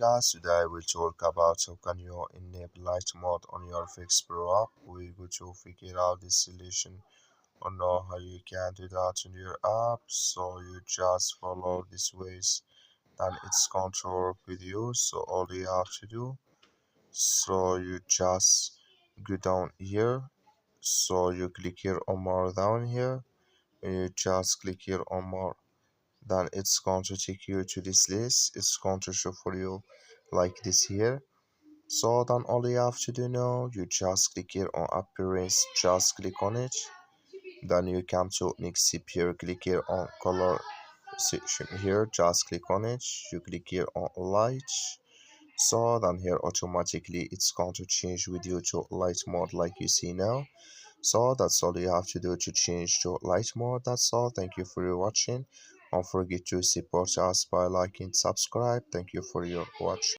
class. Today I will talk about how can you enable light mode on your FxPro app. We go to figure out this solution or know how you can do that in your app. So you just follow these ways, then it's going to work with you. So all you have to do, so you just go down here. So you click here on more down here, and you just click here on more, then it's going to take you to this list. It's going to show for you like this here. So then all you have to do now, you just click here on appearance, just click on it, then you come to next zip here, click here on color section here, just click on it, you click here on light. So then here automatically it's going to change with you to light mode like you see now. So that's all you have to do to change to light mode. That's all. Thank you for your watching. Don't forget to support us by liking, subscribe. Thank you for your watch.